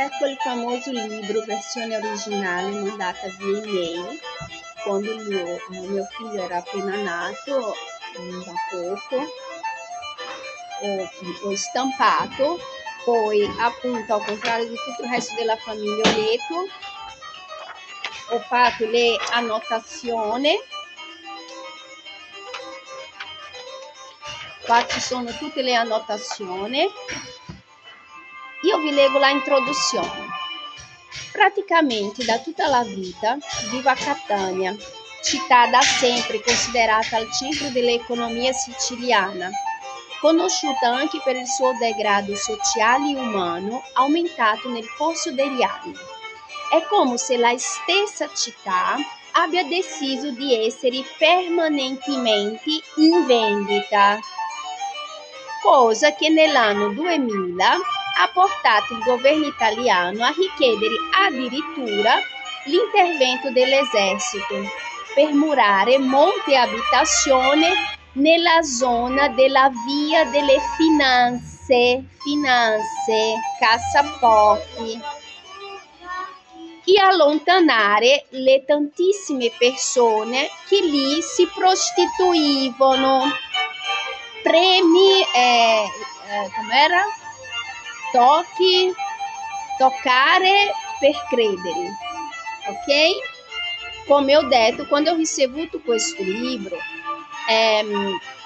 Ecco il famoso libro, versione originale, mandata via email, quando mio figlio era appena nato, da poco, ho stampato, poi appunto al contrario di tutto il resto della famiglia ho letto, ho fatto le annotazioni, qua ci sono tutte le annotazioni. Io vi leggo la introduzione. Praticamente da tutta la vita vivo a Catania, città da sempre considerata al centro dell'economia siciliana, conosciuta anche per il suo degrado sociale e umano aumentato nel corso degli anni. È come se la stessa città abbia deciso di essere permanentemente in vendita, cosa che nell'anno 2000 ha portato il governo italiano a richiedere addirittura l'intervento dell'esercito per murare molte abitazioni nella zona della via delle finanze, cassaforti, e allontanare le tantissime persone che lì si prostituivano. Premi, com'era? Toccare per credere, ok? Come ho detto, quando ho ricevuto questo libro,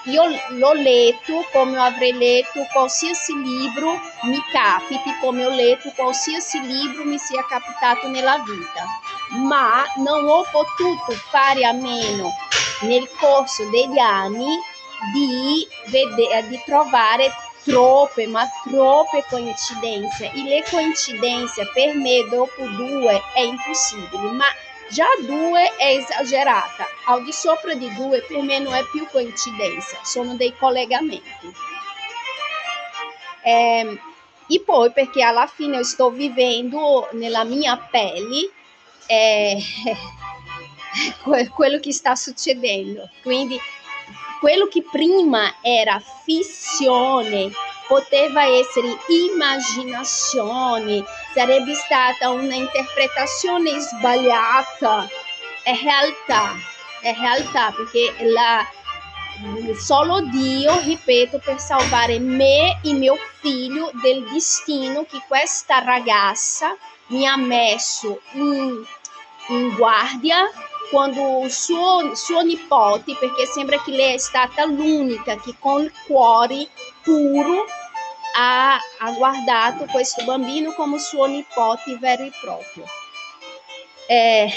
io l'ho letto come avrei letto qualsiasi libro mi capiti, come ho letto qualsiasi libro mi sia capitato nella vita, ma non ho potuto fare a meno nel corso degli anni di trovare troppe coincidenze, e le coincidenze per me dopo 2 è impossibile, ma già 2 è esagerata, al di sopra di 2 per me non è più coincidenza, sono dei collegamenti. E poi perché alla fine sto vivendo nella mia pelle quello che sta succedendo, quindi quello che prima era fissione, poteva essere immaginazione, sarebbe stata una interpretazione sbagliata, è realtà perché solo Dio, ripeto, per salvare me e mio figlio del destino che questa ragazza mi ha messo in guardia, quando suo nipote, perché sembra che lei è stata l'unica che con il cuore puro ha guardato questo bambino come suo nipote vero e proprio. E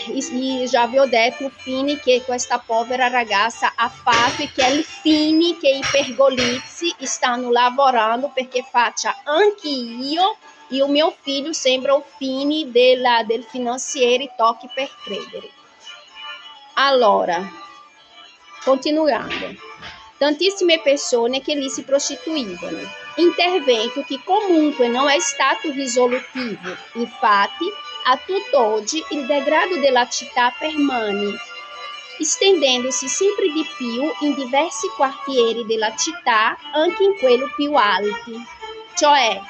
già vi ho detto il fine che questa povera ragazza ha fatto e che è il fine che i pergolizzi stanno lavorando perché faccia anche io e il mio figlio sembra il fine del finanziere tocchi per credere. Allora, continuando, tantissime persone che lì si prostituivano, intervento che comunque non è stato risolutivo, infatti a tutt'oggi il degrado della città permane, estendendosi sempre di più in diversi quartieri della città, anche in quelli più alti, cioè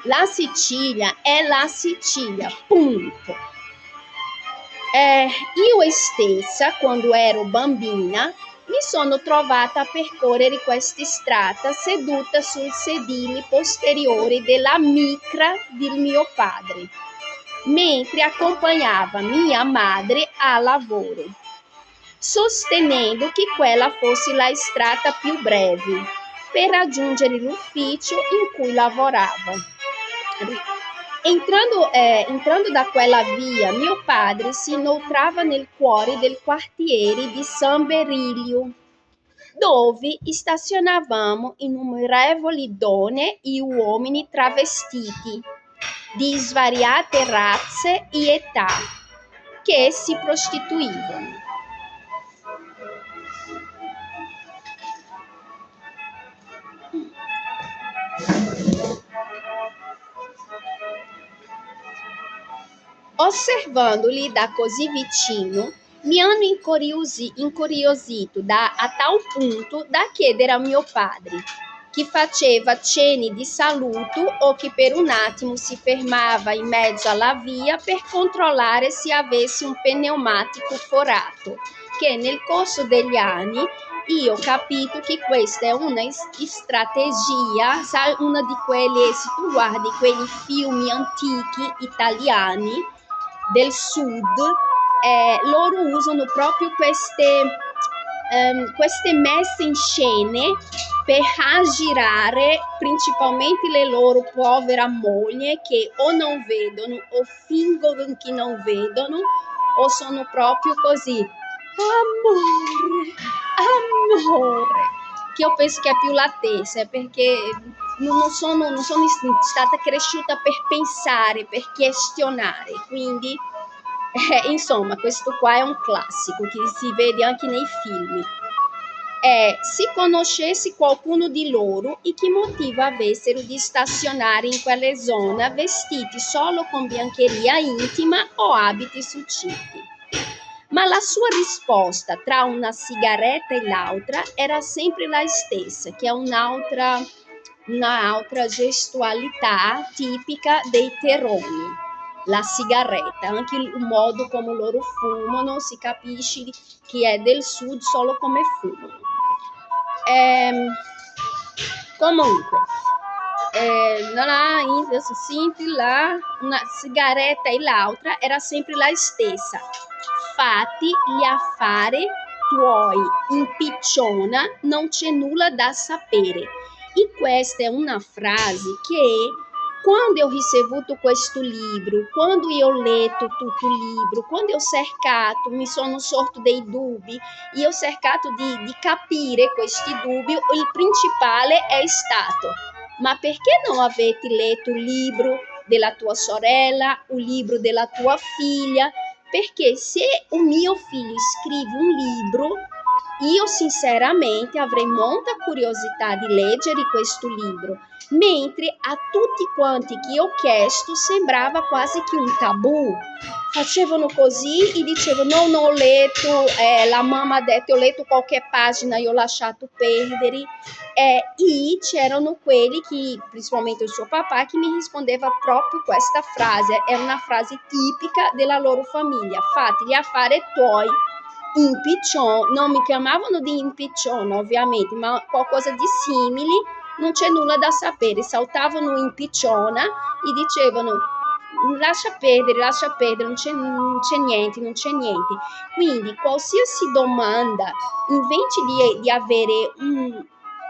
la Sicilia è la Sicilia, punto. Io stessa, quando ero bambina, mi sono trovata a percorrere questa strada seduta sul sedile posteriore della micra del mio padre, mentre accompagnava mia madre a lavoro, sostenendo che quella fosse la strada più breve per raggiungere l'ufficio in cui lavorava. Entrando da quella via, mio padre si inoltrava nel cuore del quartiere di San Berilio, dove stazionavamo innumerevoli donne e uomini travestiti di svariate razze e età che si prostituivano. Osservandoli da così vicino, mi hanno incuriosito a tal punto da chiedere a mio padre: che faceva cenni di saluto o che per un attimo si fermava in mezzo alla via per controllare se avesse un pneumatico forato, che nel corso degli anni io ho capito che questa è una strategia, sai, una di quelle, se tu guardi quei film antichi italiani del sud, loro usano proprio queste messe in scene per aggirare principalmente le loro povere mogli che o non vedono o fingono che non vedono o sono proprio così, amore, che io penso che è più la testa, perché non sono stata cresciuta per pensare, per questionare, quindi insomma questo qua è un classico che si vede anche nei film. Se conoscessi qualcuno di loro e che motivo avessero di stazionare in quelle zone vestiti solo con biancheria intima o abiti succiti. Ma la sua risposta tra una sigaretta e l'altra era sempre la stessa, che è un'altra gestualità tipica dei terroni. La sigaretta, anche il modo come loro fumano, si capisce chi è del sud solo come fumano. Comunque, una sigaretta e l'altra era sempre la stessa. Fatti gli affari tuoi, impicciona, non c'è nulla da sapere. E questa è una frase che quando ho ricevuto questo libro, quando io ho letto tutto il libro, quando ho cercato, mi sono sorto dei dubbi, io ho cercato di capire questi dubbi, il principale è stato: ma perché non avete letto il libro della tua sorella, il libro della tua figlia? Perché se un mio figlio scrive un libro, io sinceramente avrei molta curiosità di leggere questo libro, mentre a tutti quanti che ho chiesto sembrava quasi che un tabù. Facevano così e dicevano: no, non ho letto, la mamma ha detto ho letto qualche pagina e ho lasciato perdere. E c'erano quelli che, principalmente il suo papà, che mi rispondeva proprio questa frase, è una frase tipica della loro famiglia: fatti gli affari tuoi, impiccione. Non mi chiamavano di impiccione ovviamente, ma qualcosa di simile, non c'è nulla da sapere. Saltavano in picciona e dicevano: lascia perdere, non c'è niente. Quindi qualsiasi domanda, invece di avere una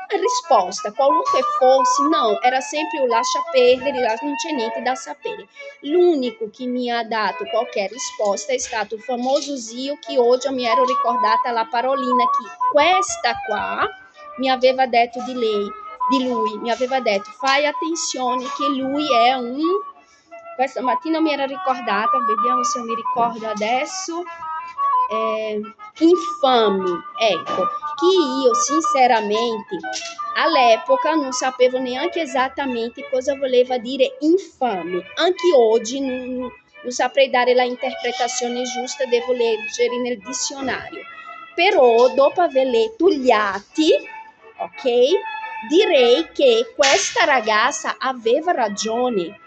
risposta, qualunque fosse, no, era sempre un lascia perdere, non c'è niente da sapere. L'unico che mi ha dato qualche risposta è stato il famoso zio, che oggi mi ero ricordata la parolina che questa qua mi aveva detto di lui, mi aveva detto: fai attenzione che lui è questa mattina mi era ricordata, vediamo se mi ricordo adesso, infami, ecco, che io sinceramente all'epoca non sapevo neanche esattamente cosa voleva dire infame. Anche oggi non saprei dare la interpretazione giusta, devo leggere nel dizionario. Però dopo aver letto gli atti, ok, direi che questa ragazza aveva ragione.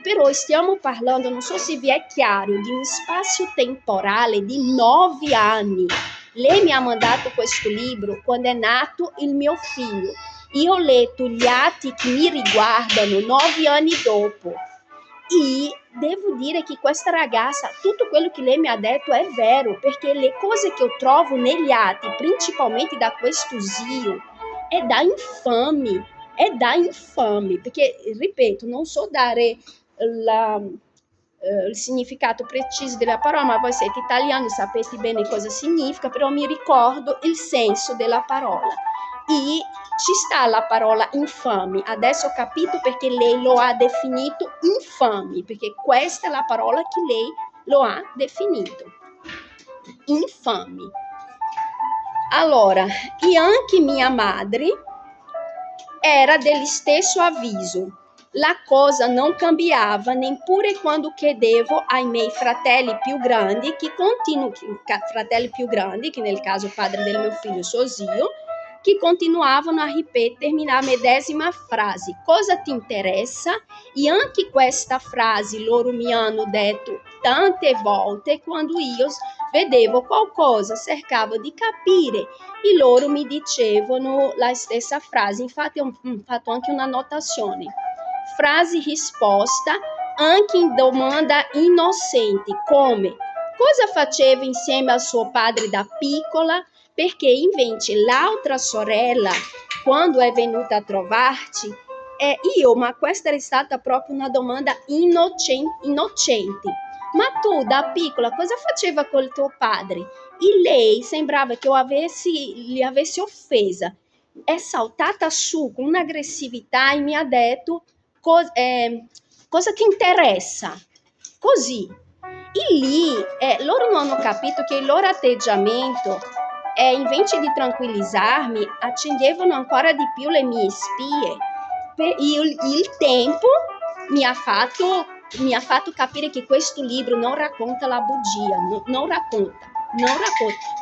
Però stiamo parlando, non so se vi è chiaro, di un spazio temporale di 9 anni. Lei mi ha mandato questo libro quando è nato il mio figlio. Io ho letto gli atti che mi riguardano 9 anni dopo. E devo dire che questa ragazza, tutto quello che lei mi ha detto è vero, perché le cose che io trovo negli atti, principalmente da questo zio, è da infami, perché, ripeto, non so dare il significato preciso della parola, ma voi siete italiani, sapete bene cosa significa, però mi ricordo il senso della parola. E ci sta la parola infami. Adesso ho capito perché lei lo ha definito infami, perché questa è la parola che lei lo ha definito. Infami. Allora, e anche mia madre era dello stesso avviso. La cosa non cambiava neppure quando chiedevo ai miei fratelli più grandi, che nel caso padre del mio figlio, suo zio, che continuavano a terminare a medesima frase. Cosa ti interessa? E anche questa frase loro mi hanno detto tante volte quando io vedevo qualcosa, cercavo di capire e loro mi dicevano la stessa frase. Infatti ho fatto anche una notazione. Frase risposta anche in domanda inocente, come: cosa faceva insieme al suo padre da piccola? Perché invece l'altra sorella, quando è venuta a trovarci, ma questa è stata proprio una domanda innocente. Ma tu da piccola cosa faceva col tuo padre? E lei sembrava che li avessi offesa. È saltata su con un'aggressività e mi ha detto: cosa ti interessa? Così. E lì loro non hanno capito che il loro atteggiamento, invece di tranquillizzarmi, accendevano ancora di più le mie spie. Il tempo mi ha fatto capire che questo libro non racconta la bugia, non racconta.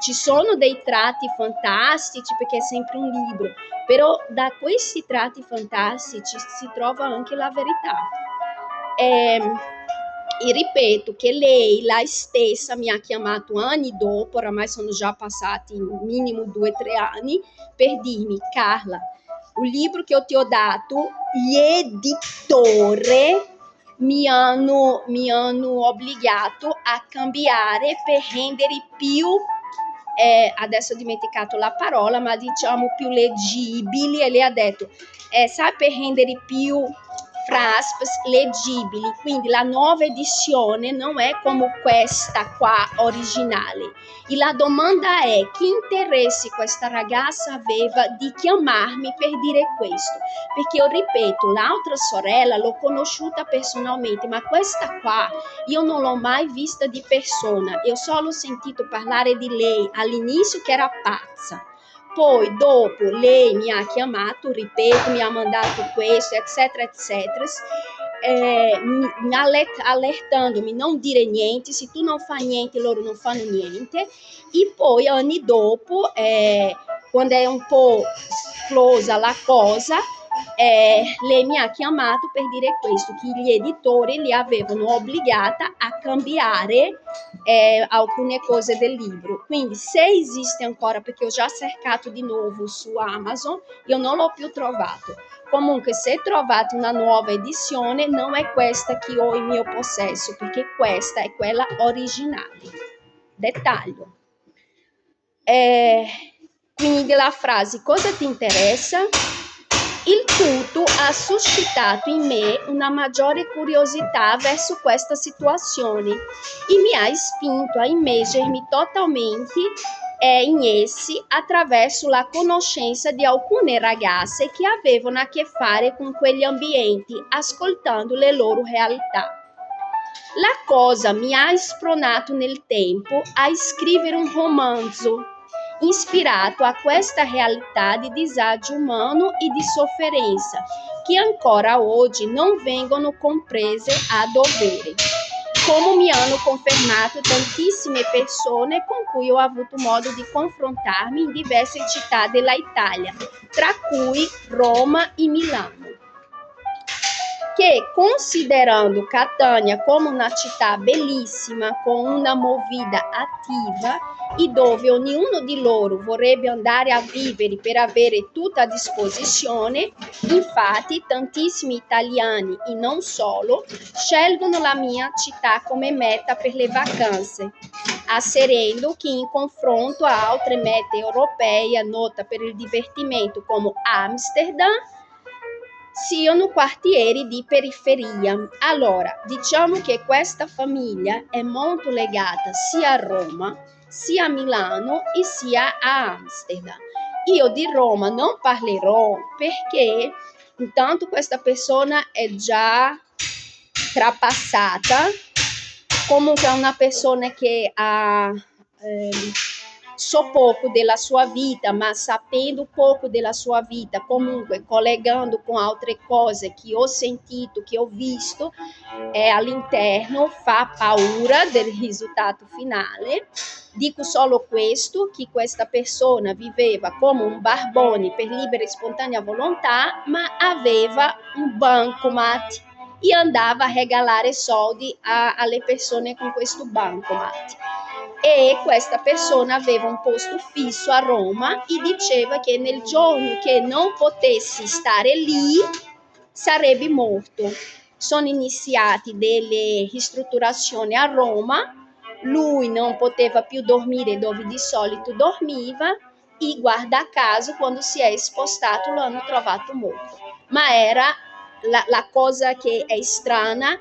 Ci sono dei tratti fantastici perché è sempre un libro, però da questi tratti fantastici si trova anche la verità. E ripeto che lei, la stessa, mi ha chiamato anni dopo, oramai sono già passati minimo 2 o 3 anni, per dirmi: Carla, il libro che io ti ho dato, gli editori mi hanno obbligato a cambiare per rendere più, adesso ho dimenticato la parola, ma diciamo più leggibili, e lei ha detto, sai, per rendere più leggibili, quindi la nuova edizione non è come questa qua originale. E la domanda è: che interesse questa ragazza aveva di chiamarmi per dire questo? Perché io ripeto, l'altra sorella l'ho conosciuta personalmente, ma questa qua io non l'ho mai vista di persona. Io solo sentito parlare di lei all'inizio che era pazza. Poi dopo lei mi ha chiamato, ripeto, mi ha mandato questo, eccetera, eccetera, allertandomi: non dire niente, se tu non fai niente loro non fanno niente. E poi anni dopo, quando è un po' esplosa la cosa, lei mi ha chiamato per dire questo, che gli editori li avevano obbligata a cambiare alcune cose del libro. Quindi se esiste ancora, perché ho già cercato di nuovo su Amazon, io non l'ho più trovato. Comunque, se trovate una nuova edizione, non è questa che ho in mio possesso, perché questa è quella originale. Dettaglio. Quindi la frase "cosa ti interessa?" Il tutto ha suscitato in me una maggiore curiosità verso questa situazione e mi ha spinto a immergermi totalmente in essi attraverso la conoscenza di alcune ragazze che avevano a che fare con quegli ambienti, ascoltando le loro realtà. La cosa mi ha spronato nel tempo a scrivere un romanzo ispirato a questa realtà di disagio umano e di sofferenza che ancora oggi non vengono comprese a dovere, come mi hanno confermato tantissime persone con cui ho avuto modo di confrontarmi in diverse città della Italia, tra cui Roma e Milano, che, considerando Catania come una città bellissima con una movida attiva e dove ognuno di loro vorrebbe andare a vivere per avere tutta a disposizione, infatti tantissimi italiani e non solo scelgono la mia città come meta per le vacanze, asserendo che in confronto a altre mete europee nota per il divertimento come Amsterdam siano quartieri di periferia. Allora, diciamo che questa famiglia è molto legata sia a Roma, sia a Milano e sia a Amsterdam. Io di Roma non parlerò perché intanto questa persona è già trapassata, comunque è una persona che ha so pouco della sua vita, ma sapendo pouco della sua vita, comunque collegando com altre cose che ho sentito, che ho visto all'interno, fa paura del risultato finale. Dico solo questo, che questa persona viveva come un barbone per libera e spontanea volontà, ma aveva un bancomat e andava a regalare soldi alle persone con questo bancomat. E questa persona aveva un posto fisso a Roma e diceva che nel giorno che non potessi stare lì sarebbe morto. Sono iniziati delle ristrutturazioni a Roma, lui non poteva più dormire dove di solito dormiva e guarda caso quando si è spostato lo hanno trovato morto. Ma era la cosa che è strana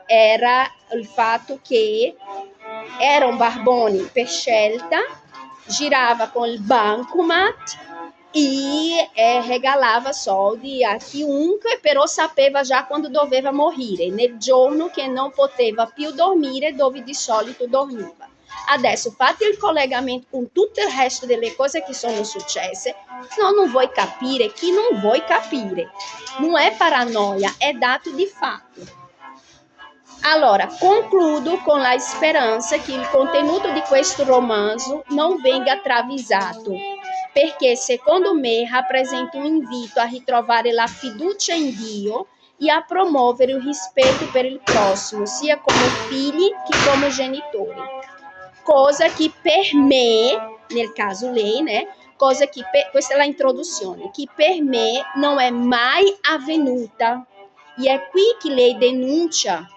era il fatto che era un barbone per scelta, girava con il bancomat e regalava soldi a chiunque, però sapeva già quando doveva morire, nel giorno che non poteva più dormire dove di solito dormiva. Adesso fate il collegamento con tutto il resto delle cose che sono successe, se no non vuoi capire, chi non vuoi capire. Non è paranoia, è dato di fatto. Allora, concludo con la speranza che il contenuto di questo romanzo non venga travisato, perché secondo me rappresenta un invito a ritrovare la fiducia in Dio e a promuovere il rispetto per il prossimo, sia come figli che come genitori. Cosa che per me, nel caso lei, né, questa è la introduzione, che per me non è mai avvenuta. E è qui che lei denuncia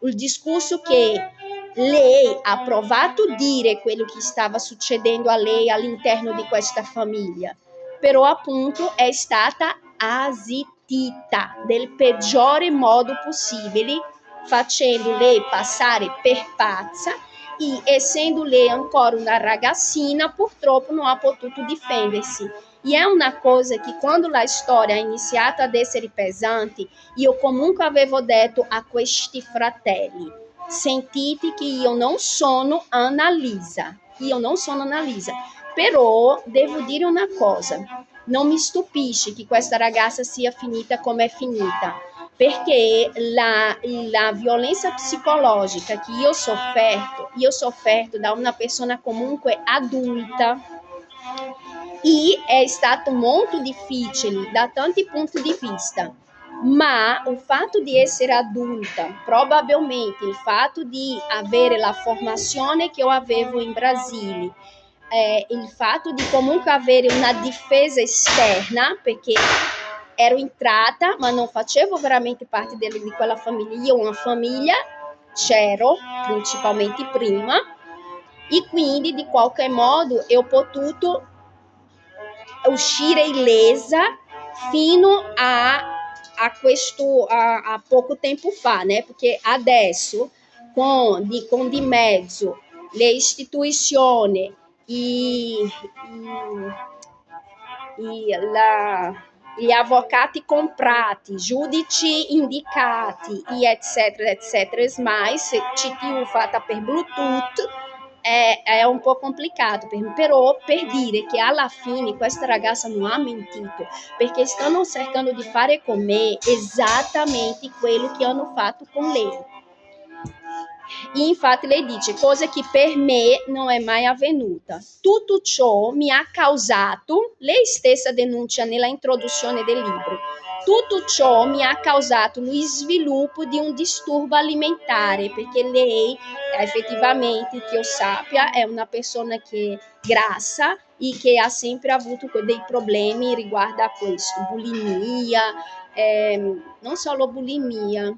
il discorso che lei ha provato a dire quello che stava succedendo a lei all'interno di questa famiglia, però appunto è stata assistita nel peggiore modo possibile, facendo lei passare per pazza e essendo lei ancora una ragazzina purtroppo non ha potuto difendersi. E è una cosa che quando la storia ha iniziato ad essere pesante, io comunque avevo detto a questi fratelli: sentite che io non sono Annalisa, però devo dire una cosa, non mi stupisce che questa ragazza sia finita come è finita, perché la violenza psicologica che io ho sofferto da una persona comunque adulta, e è stato molto difficile da tanti punti di vista, ma il fatto di essere adulta, probabilmente il fatto di avere la formazione che io avevo in Brasile, il fatto di comunque avere una difesa esterna, perché ero entrata ma non facevo veramente parte di quella famiglia, io una famiglia c'ero principalmente prima, e quindi di qualche modo ho potuto uscire illesa fino a poco tempo fa, né? Perché adesso con di mezzo le istituzioni gli avvocati comprati, giudici indicati, e eccetera, eccetera, mais, CTU fatta per Bluetooth, è un po' complicato, però per dire che alla fine questa ragazza non ha mentito, perché stanno cercando di fare con me esattamente quello che hanno fatto con lei. E infatti lei dice cosa che per me non è mai avvenuta. Tutto ciò mi ha causato, lei stessa denuncia nella introduzione del libro, tutto ciò mi ha causato lo sviluppo di un disturbo alimentare, perché lei effettivamente, che io sappia, è una persona che è grassa e che ha sempre avuto dei problemi riguardo a questo, bulimia, non solo bulimia,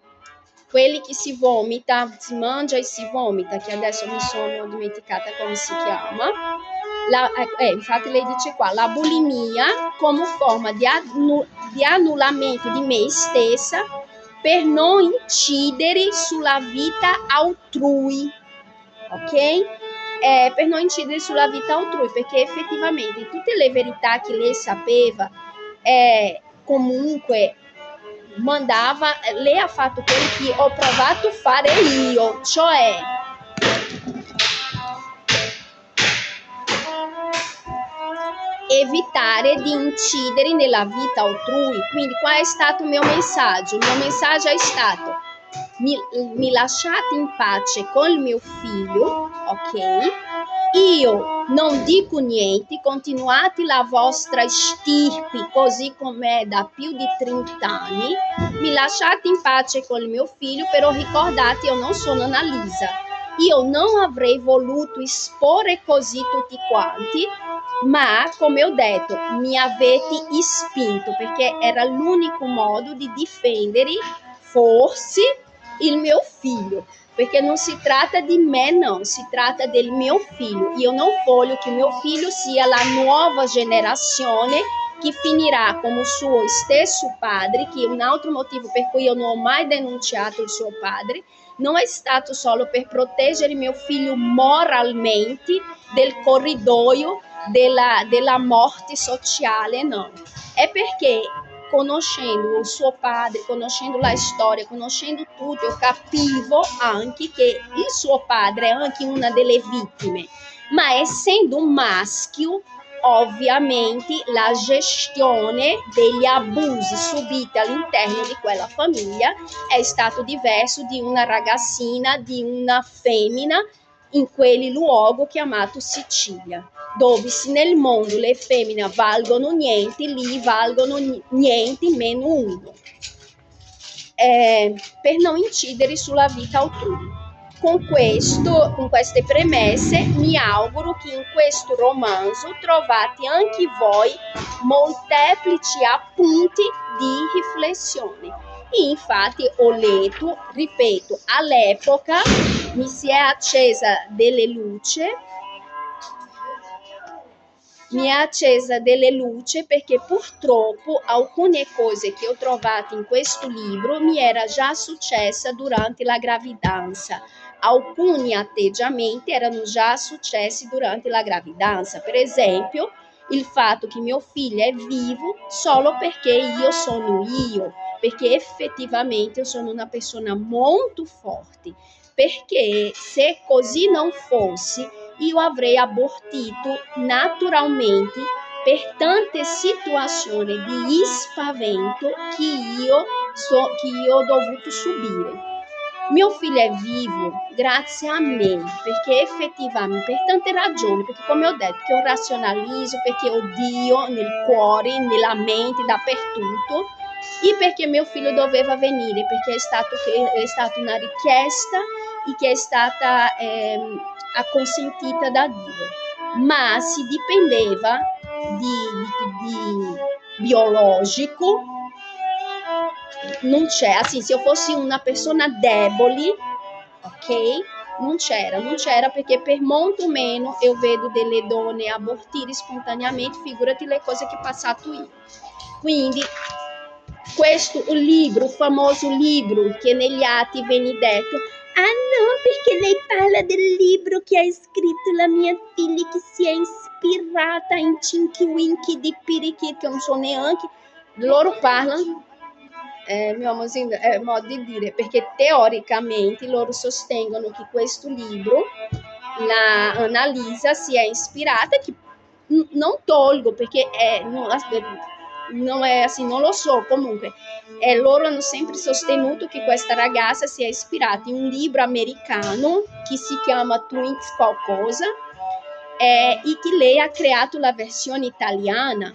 quelli che si vomita, si mangia e si vomita, che adesso mi sono dimenticata come si chiama. Infatti lei dice qua, la bulimia come forma di annullamento di me stessa per non incidere sulla vita altrui, ok? Per non incidere sulla vita altrui, perché effettivamente tutte le verità che lei sapeva, comunque mandava, lei ha fatto quello che ho provato a fare io, cioè evitare di incidere nella vita altrui. Quindi qual è stato il mio messaggio? Il mio messaggio è stato: mi lasciate in pace col mio figlio, ok? Io non dico niente, continuate la vostra stirpe così com'è da più di 30 anni, mi lasciate in pace col mio figlio, però ricordate, io non sono Annalisa, io non avrei voluto esporre così tutti quanti, ma come ho detto mi avete spinto perché era l'unico modo di difendere forse il mio figlio, perché non si tratta di me, no, si tratta del mio figlio. Io non voglio che mio figlio sia la nuova generazione che finirà come il suo stesso padre, che è un altro motivo per cui io non ho mai denunciato il suo padre. Non è stato solo per proteggere mio figlio moralmente del corridoio della morte sociale, no. È perché conoscendo il suo padre, conoscendo la storia, conoscendo tutto, io capivo anche che il suo padre è anche una delle vittime, ma essendo un maschio, ovviamente la gestione degli abusi subiti all'interno di quella famiglia è stato diverso di una ragazzina, di una femmina in quel luogo chiamato Sicilia, dove se nel mondo le femmine valgono niente, lì valgono niente meno uno, per non incidere sulla vita altrui. Con queste premesse, mi auguro che in questo romanzo trovate anche voi molteplici appunti di riflessione. E infatti ho letto, ripeto, all'epoca mi si è accesa delle luci, perché purtroppo alcune cose che ho trovato in questo libro mi era già successa durante la gravidanza. Alcuni atteggiamenti erano già successi durante la gravidanza. Per esempio, il fatto che mio figlio è vivo solo perché io sono io, perché effettivamente io sono una persona molto forte, perché se così non fosse io avrei abortito naturalmente per tante situazioni di spavento che io ho dovuto subire. Mio figlio è vivo grazie a me, perché effettivamente per tante ragioni, perché come ho detto che io razionalizzo, perché ho Dio nel cuore, nella mente, dappertutto, e perché mio figlio doveva venire, perché è stata una richiesta e che è stata acconsentita da Dio, ma si dipendeva di biologico, non c'è, assim, se io fossi una persona debole, ok? Non c'era perché per molto meno io vedo delle donne abortire spontaneamente, figurati le cose che ho passato io. Quindi questo libro, il famoso libro che negli atti viene detto: ah no, perché lei parla del libro che ha scritto la mia figlia che si è ispirata in Cinky Winky di Pirichi, che non so neanche, loro parlano, mio modo di dire, perché teoricamente loro sostengono che questo libro, la Annalisa si è ispirata, che non tolgo perché non è assim, non lo so, comunque loro hanno sempre sostenuto che questa ragazza si è ispirata in un libro americano che si chiama Twins qualcosa, e che lei ha creato la versione italiana.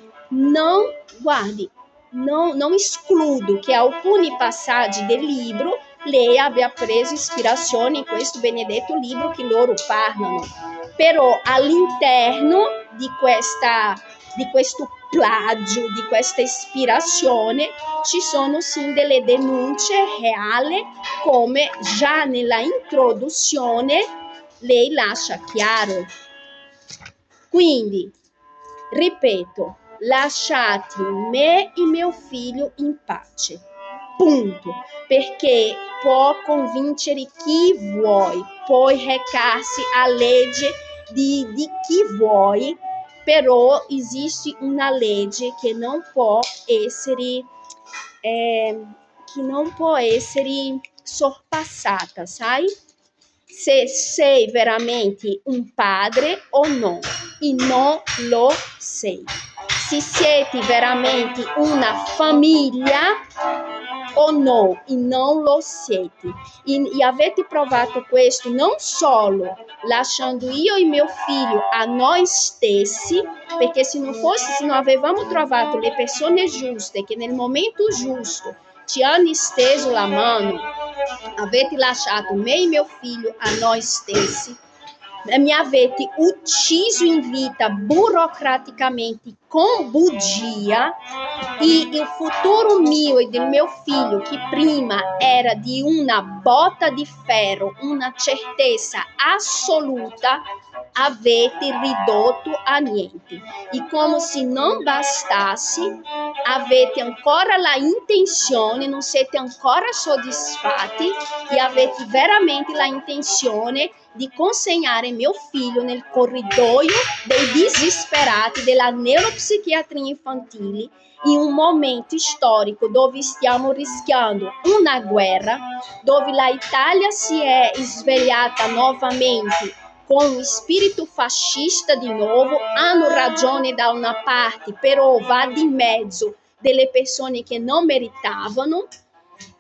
Non escludo che alcuni passaggi del libro lei abbia preso ispirazione in questo benedetto libro che loro parlano, però all'interno di questo plagio, di questa ispirazione, ci sono sì delle denunce reali, come già nella introduzione lei lascia chiaro. Quindi, ripeto, lasciate me e mio figlio in pace, punto, perché può convincere chi vuoi, puoi recarsi a legge di chi vuoi, però esiste una legge che non può essere sorpassata, sai? Se sei veramente un padre o no, e non lo sei. se siete veramente una famiglia o no, e non lo siete. E avete provato questo non solo lasciando io e mio figlio a noi stessi, perché se non avevamo trovato le persone giuste che nel momento giusto ci hanno steso la mano, avete lasciato me e mio figlio a noi stessi, mi avete ucciso in vita burocraticamente com bugia, e il futuro mio e del mio figlio, che prima era di una botta di ferro, una certezza assoluta, avete ridotto a niente. E come se non bastasse, avete ancora la intenzione, non siete ancora soddisfatti e avete veramente la intenzione di consegnare mio figlio nel corridoio dei disperati della neuropsichiatria infantile, in un momento storico dove stiamo rischiando una guerra, dove l'Italia si è svegliata nuovamente con lo spirito fascista di nuovo, hanno ragione da una parte, però va di mezzo delle persone che non meritavano,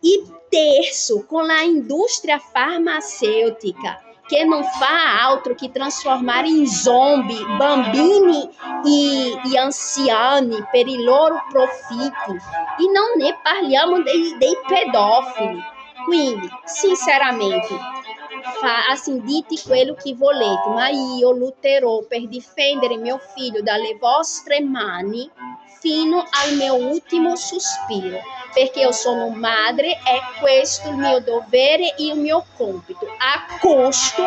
e terzo, con la indústria farmacêutica, che non fa altro che trasformare in zombie bambini e anziani per i loro profitti. E non ne parliamo dei pedofili. Quindi, sinceramente, assim, dite quello che volete, ma io lutterò per difendere mio figlio dalle vostre mani fino al mio ultimo sospiro, perché io sono madre, è questo il mio dovere e il mio compito, a custo,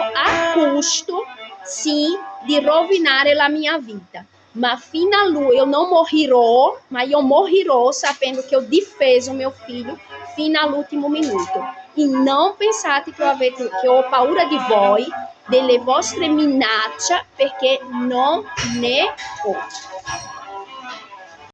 sì, di rovinare la mia vita. Ma fino a lui io non morirò, ma io morirò sapendo che ho difeso mio figlio fino all'ultimo minuto. E non pensate che ho paura di voi, delle vostre minacce, perché non ne ho.